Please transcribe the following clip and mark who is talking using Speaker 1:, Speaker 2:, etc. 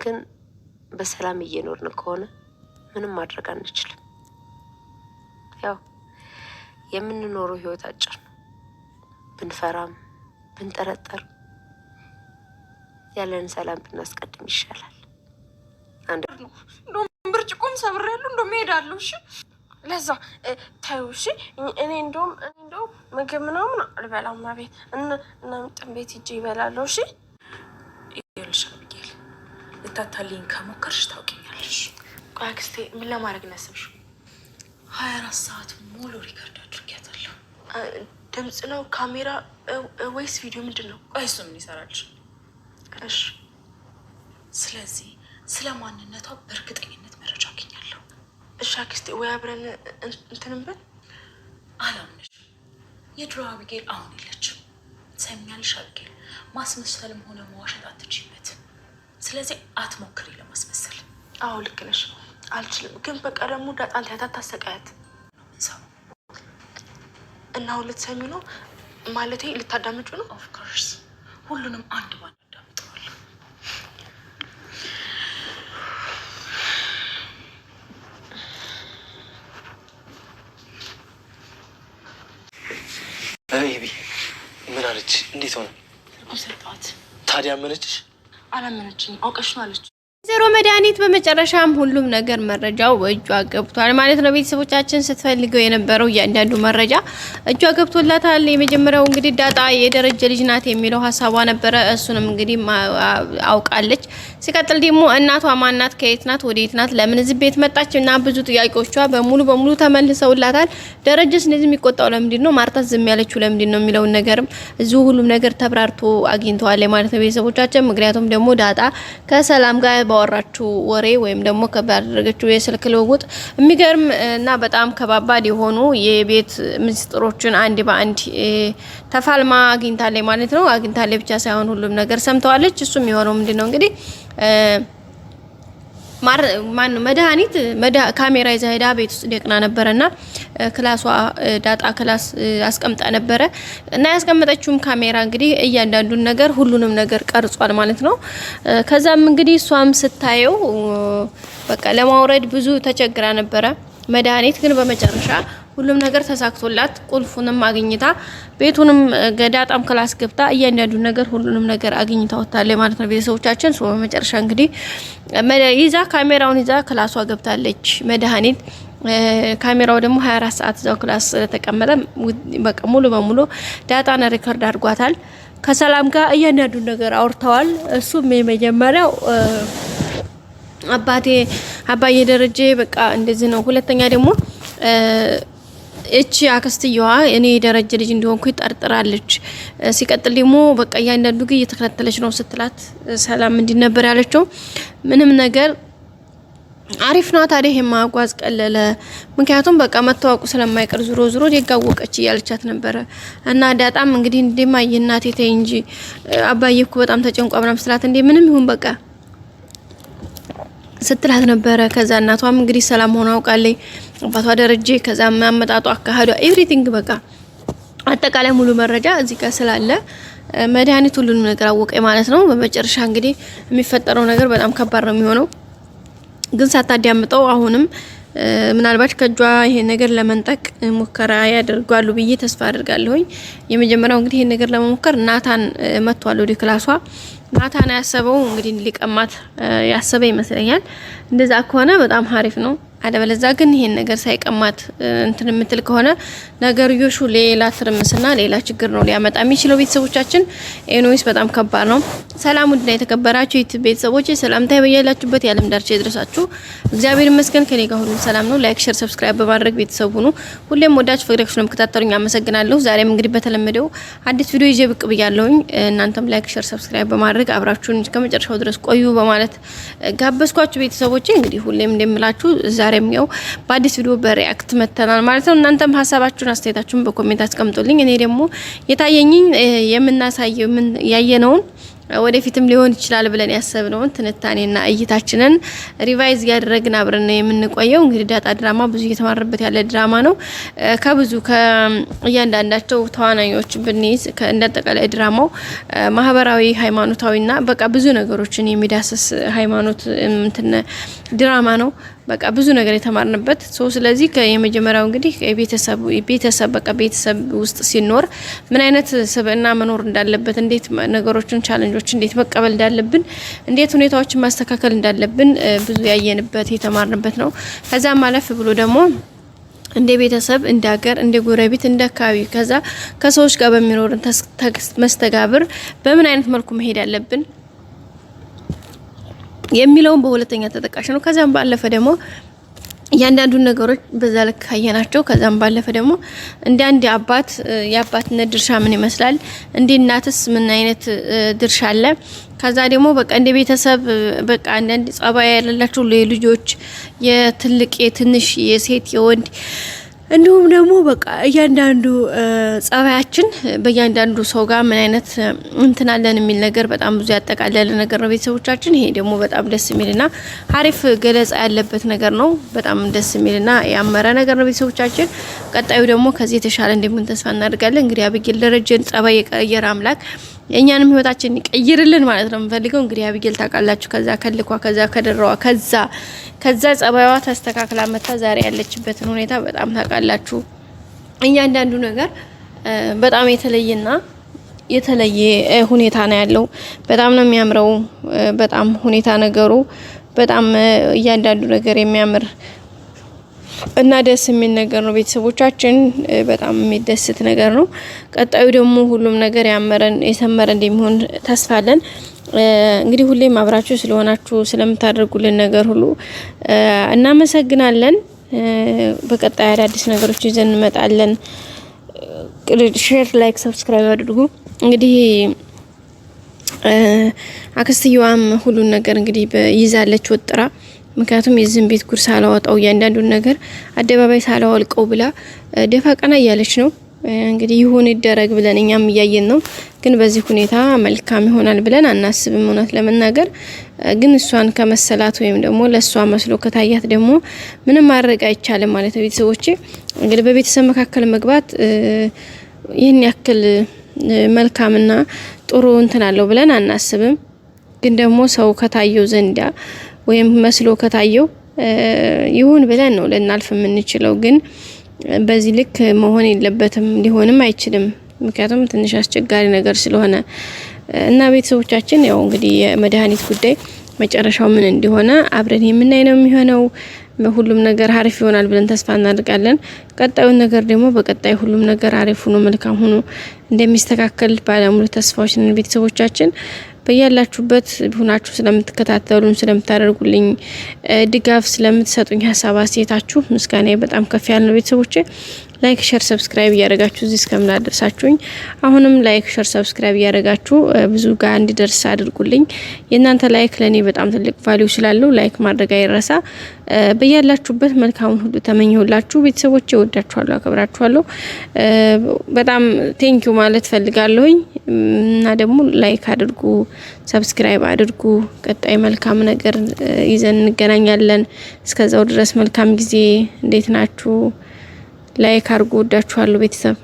Speaker 1: ግን በሰላም እየኖርን ከሆነ ምንም ማድረግ አንችልም። ያው የምንኖረው ህይወት አጭር ነው። ብንፈራም ብንጠረጠር ያለን ሰላም ብናስቀድም ይሻላል። አንድ
Speaker 2: እንደውም ብርጭቆም ሰብሬያለሁ። እንደውም እሄዳለሁ። እሺ ለዛ ታዩ። እሺ እኔ እንደውም ምግብ ምናምን አልበላም። ቤት እና ምጥን ቤት ሂጅ ይበላለሁ። እሺ
Speaker 3: ይልሽ አብጌል፣ ልታታልኝ ከሞከርሽ ታውቂኛለሽ።
Speaker 2: ቆይ አክስቴ ምን ለማድረግ ነው ያሰብሽው?
Speaker 3: 24 ሰዓት ሙሉ ሪከርድ አድርጊያታለሁ።
Speaker 2: ድምፅ ነው ካሜራ ወይስ ቪዲዮ? ምንድን ነው?
Speaker 3: ቆይ እሱ ምን ይሰራልሽ?
Speaker 2: እሺ
Speaker 3: ስለዚህ ስለ ማንነቷ በእርግጠኝነት መረጃ አገኛለሁ።
Speaker 2: እሺ አክስቴ፣ ወይ አብረን እንትንበት።
Speaker 3: አላምንሽ። የድሮ አብጌል አሁን የለችም። ትሰሚኛለሽ አብጌል፣ ማስመሰልም ሆነ መዋሸት አትችይበት። ስለዚህ አትሞክሪ ለማስመሰል።
Speaker 2: አዎ ልክ ነሽ፣ አልችልም። ግን በቃ ደግሞ ዳጣን ያታት ታሰቃያት
Speaker 3: ሰው
Speaker 2: እና አሁን ልትሰሚ ነው ማለቴ ልታዳምጩ ነው?
Speaker 3: ኦፍኮርስ ሁሉንም አንድ ባንድ አዳምጠዋለሁ።
Speaker 4: ቤቢ ምን አለች? እንዴት ሆነ?
Speaker 2: ሰጠዋት።
Speaker 4: ታዲያ አመነችሽ?
Speaker 2: አላመነችኝ። አውቀሽ ነው አለች።
Speaker 5: ዘሮ መድኃኒት በመጨረሻም ሁሉም ነገር መረጃው እጇ ገብቷል ማለት ነው። ቤተሰቦቻችን ስትፈልገው የነበረው እያንዳንዱ መረጃ እጇ ገብቶላታል። የመጀመሪያው እንግዲህ ዳጣ የደረጀ ልጅ ናት የሚለው ሀሳቧ ነበረ። እሱንም እንግዲህ አውቃለች። ሲቀጥል ደግሞ እናቷ ማናት፣ ከየት ናት፣ ወዴት ናት፣ ለምን እዚህ ቤት መጣች እና ብዙ ጥያቄዎቿ በሙሉ ተመልሰውላታል። ደረጀስ እንደዚህ የሚቆጣው ለምንድን ነው፣ ማርታ ዝም ያለችው ለምንድን ነው የሚለውን ነገርም እዚሁ ሁሉም ነገር ተብራርቶ አግኝተዋል ማለት ነው ቤተሰቦቻችን። ምክንያቱም ደግሞ ዳጣ ከሰላም ጋር ባወራችሁ ወሬ ወይም ደግሞ ከባደረገችው የስልክ ልውውጥ የሚገርም እና በጣም ከባባድ የሆኑ የቤት ምስጢሮችን አንድ በአንድ ተፋልማ አግኝታለች ማለት ነው። አግኝታለች ብቻ ሳይሆን ሁሉም ነገር ሰምተዋለች። እሱም የሆነው ምንድነው እንግዲህ መድኃኒት ካሜራ ይዛ ሄዳ ቤት ውስጥ ደቅና ነበረና ክላሷ ዳጣ ክላስ አስቀምጣ ነበረ እና ያስቀመጠችውም ካሜራ እንግዲህ እያንዳንዱን ነገር ሁሉንም ነገር ቀርጿል ማለት ነው። ከዛም እንግዲህ እሷም ስታየው በቃ ለማውረድ ብዙ ተቸግራ ነበረ። መድኃኒት ግን በመጨረሻ ሁሉም ነገር ተሳክቶላት ቁልፉንም አግኝታ ቤቱንም ገዳጣም ክላስ ገብታ እያንዳንዱ ነገር ሁሉንም ነገር አግኝታ ወጣለች ማለት ነው ቤተሰቦቻችን። በመጨረሻ እንግዲህ ይዛ ካሜራውን ይዛ ክላሷ ገብታለች መድኃኒት። ካሜራው ደግሞ 24 ሰዓት እዛው ክላስ ተቀመጠ። በቃ ሙሉ በሙሉ ዳጣን ሪከርድ አድርጓታል። ከሰላም ጋር እያንዳንዱ ነገር አውርተዋል። እሱም የመጀመሪያው አባዬ ደረጀ በቃ እንደዚህ ነው። ሁለተኛ ደግሞ እቺ አክስትየዋ እኔ ደረጀ ልጅ እንደሆንኩ ይጠርጥራለች። ሲቀጥል ደግሞ በቃ እያንዳንዱ ግን እየተከታተለች ነው ስትላት ሰላም እንዲህ ነበር ያለችው። ምንም ነገር አሪፍ ነው ታዲያ የማጓዝ ቀለለ። ምክንያቱም በቃ መተዋወቁ ስለማይቀር ዙሮ ደጋወቀች እያለቻት ነበረ እና ዳጣም እንግዲህ እንደማየ እናቴ ተይ እንጂ አባዬ እኮ በጣም ተጨንቋ ምናምን ስትላት እንዴ ምንም ይሁን በቃ ስትላት ነበረ። ከዛ እናቷም እንግዲህ ሰላም ሆና አውቃለች አባቷ ደረጀ። ከዛ ማመጣጧ አካሄዷ ኤቭሪቲንግ በቃ አጠቃላይ ሙሉ መረጃ እዚህ ጋር ስላለ መድኃኒት ሁሉንም ነገር አወቀ ማለት ነው። በመጨረሻ እንግዲህ የሚፈጠረው ነገር በጣም ከባድ ነው የሚሆነው። ግን ሳታዳምጠው አሁንም ምናልባት ከጇ ይሄ ነገር ለመንጠቅ ሙከራ ያደርጋሉ ብዬ ተስፋ አድርጋለሁኝ። የመጀመሪያው እንግዲህ ይሄ ነገር ለመሞከር ናታን መጥቷል ወደ ክላሷ። ናታን ያሰበው እንግዲህ ሊቀማት ያሰበ ይመስለኛል። እንደዛ ከሆነ በጣም አሪፍ ነው። አለበለዚያ ግን ይሄን ነገር ሳይቀማት እንትን የምትል ከሆነ ነገርዮሹ ሌላ ትርምስና ሌላ ችግር ነው ሊያመጣ የሚችለው ቤተሰቦቻችን። ኤኖይስ በጣም ከባድ ነው። ሰላም ውድና የተከበራችሁ ቤተሰቦች ሰላምታ ይበያላችሁበት የዓለም ዳርቻ ይድረሳችሁ። እግዚአብሔር ይመስገን ከኔ ጋር ሁሉ ሰላም ነው። ላይክ፣ ሼር፣ ሰብስክራይብ በማድረግ ቤተሰቡ ነው ሁሌም ወዳችሁ ፈቅዳችሁ ስለምትከታተሉኝ አመሰግናለሁ። ዛሬም እንግዲህ በተለመደው አዲስ ቪዲዮ ይዤ ብቅ ብያለሁኝ። እናንተም ላይክ፣ ሼር፣ ሰብስክራይብ በማድረግ አብራችሁን እስከመጨረሻው ድረስ ቆዩ በማለት ጋበዝኳችሁ ቤተሰቦች። እንግዲህ ሁሌም እንደምላችሁ ዛሬም ያው በአዲስ ቪዲዮ በሪአክት መተናል ማለት ነው። እናንተም ሀሳባችሁን አስተያየታችሁን በኮሜንት አስቀምጡልኝ። እኔ ደግሞ የታየኝን የምናሳየው ምን ያየነውን ወደፊትም ሊሆን ይችላል ብለን ያሰብነውን ትንታኔና እይታችንን ሪቫይዝ ያደረግን አብረን የምንቆየው። እንግዲህ ዳጣ ድራማ ብዙ እየተማረበት ያለ ድራማ ነው። ከብዙ እያንዳንዳቸው ተዋናዮች ብንይዝ እንደጠቃላይ ድራማው ማህበራዊ፣ ሃይማኖታዊና በቃ ብዙ ነገሮችን የሚዳስስ ሃይማኖት ድራማ ነው። በቃ ብዙ ነገር የተማርንበት ስለዚህ የመጀመሪያው እንግዲህ ቤተሰብ በቃ ቤተሰብ ውስጥ ሲኖር ምን አይነት ስብዕና መኖር እንዳለበት፣ እንዴት ነገሮችን ቻሌንጆች እንዴት መቀበል እንዳለብን፣ እንዴት ሁኔታዎችን ማስተካከል እንዳለብን ብዙ ያየንበት የተማርንበት ነው። ከዛም ማለፍ ብሎ ደግሞ እንደ ቤተሰብ፣ እንደ ሀገር፣ እንደ ጎረቤት፣ እንደ አካባቢ ከዛ ከሰዎች ጋር በሚኖርን መስተጋብር በምን አይነት መልኩ መሄድ ያለብን የሚለውን በሁለተኛ ተጠቃሽ ነው። ከዛም ባለፈ ደግሞ እያንዳንዱ ነገሮች በዛ ልክ ካየናቸው ከዛም ባለፈ ደግሞ እንደ አንድ አባት የአባትነት ድርሻ ምን ይመስላል፣ እንደ እናትስ ምን አይነት ድርሻ አለ፣ ከዛ ደግሞ በቃ እንደ ቤተሰብ በቃ አንዳንድ ጸባይ ያላቸው ልጆች የትልቅ የትንሽ የሴት የወንድ እንዲሁም ደግሞ በቃ እያንዳንዱ ጸባያችን በእያንዳንዱ ሰው ጋር ምን አይነት እንትናለን የሚል ነገር በጣም ብዙ ያጠቃለለ ነገር ነው ቤተሰቦቻችን። ይሄ ደግሞ በጣም ደስ የሚልና አሪፍ ገለጻ ያለበት ነገር ነው። በጣም ደስ የሚልና ያመረ ነገር ነው ቤተሰቦቻችን። ቀጣዩ ደግሞ ከዚህ የተሻለ እንደምን ተስፋ እናደርጋለን። እንግዲህ አቢጌል ደረጀን ጸባይ የቀየረ አምላክ የኛንም ህይወታችን ይቀይርልን ማለት ነው የምፈልገው። እንግዲህ አቢጌል ታውቃላችሁ ከዛ ከልኳ ከዛ ከደረዋ ከዛ ጸባይዋ ተስተካክላ መታ ዛሬ ያለችበትን ሁኔታ በጣም ታውቃላችሁ። እያንዳንዱ ነገር በጣም የተለየ ሁኔታ ነው ያለው። በጣም ነው የሚያምረው። በጣም ሁኔታ ነገሩ በጣም እያንዳንዱ ነገር የሚያምር እና ደስ የሚል ነገር ነው ቤተሰቦቻችን። በጣም የሚደስት ነገር ነው። ቀጣዩ ደግሞ ሁሉም ነገር የሰመረ እንደሚሆን ተስፋ አለን። እንግዲህ ሁሌም አብራችሁ ስለሆናችሁ ስለምታደርጉልን ነገር ሁሉ እናመሰግናለን። በቀጣይ አዳዲስ ነገሮች ይዘን እንመጣለን። ሼር፣ ላይክ፣ ሰብስክራይብ አድርጉ። እንግዲህ አክስትየዋም ሁሉን ነገር እንግዲህ ይዛለች ወጥራ። ምክንያቱም የዚህን ቤት ጉር ሳላወጣው እያንዳንዱን ነገር አደባባይ ሳላወልቀው ብላ ደፋ ቀና እያለች ነው። እንግዲህ ይሁን ይደረግ ብለን እኛም እያየን ነው። ግን በዚህ ሁኔታ መልካም ይሆናል ብለን አናስብም። እውነት ለመናገር ግን እሷን ከመሰላት ወይም ደግሞ ለሷ መስሎ ከታያት ደግሞ ምንም ማድረግ አይቻልም ማለት ነው። ቤተሰቦቼ እንግዲህ በቤተሰብ መካከል መግባት ይህን ያክል መልካምና ጥሩ እንትን አለው ብለን አናስብም። ግን ደግሞ ሰው ከታየው ዘንዳ ወይም መስሎ ከታየው ይሁን ብለን ነው ልናልፍ የምንችለው። ግን በዚህ ልክ መሆን የለበትም፣ ሊሆንም አይችልም። ምክንያቱም ትንሽ አስቸጋሪ ነገር ስለሆነ እና ቤተሰቦቻችን ያው እንግዲህ የመድኃኒት ጉዳይ መጨረሻው ምን እንደሆነ አብረን የምናይ ነው የሚሆነው። ሁሉም ነገር አሪፍ ይሆናል ብለን ተስፋ እናደርጋለን። ቀጣዩን ነገር ደግሞ በቀጣይ ሁሉም ነገር አሪፍ ሆኖ መልካም ሆኖ እንደሚስተካከል ባለሙሉ ተስፋዎች ነን ቤተሰቦቻችን። በያላችሁበት ሆናችሁ ስለምትከታተሉን ስለምታደርጉልኝ ድጋፍ ስለምትሰጡኝ ሀሳብ አስተያየታችሁ ምስጋናዬ በጣም ከፍ ያለ ነው ቤተሰቦቼ። ላይክ ሼር ሰብስክራይብ እያደረጋችሁ እዚህ እስከምላደርሳችሁኝ አሁንም ላይክ ሼር ሰብስክራይብ እያደረጋችሁ ብዙ ጋር እንዲደርስ አድርጉልኝ። የእናንተ ላይክ ለኔ በጣም ትልቅ ቫልዩ ስላለው ላይክ ማድረግ አይረሳ። በያላችሁበት መልካሙን ሁሉ ተመኘሁላችሁ ቤተሰቦቼ። ወዳችኋለሁ፣ አከብራችኋለሁ። በጣም ቴንኪዩ ማለት ፈልጋለሁኝ እና ደግሞ ላይክ አድርጉ፣ ሰብስክራይብ አድርጉ። ቀጣይ መልካም ነገር ይዘን እንገናኛለን። እስከዛው ድረስ መልካም ጊዜ። እንዴት ናችሁ? ላይክ አድርጉ። ወዳችኋለሁ ቤተሰብ።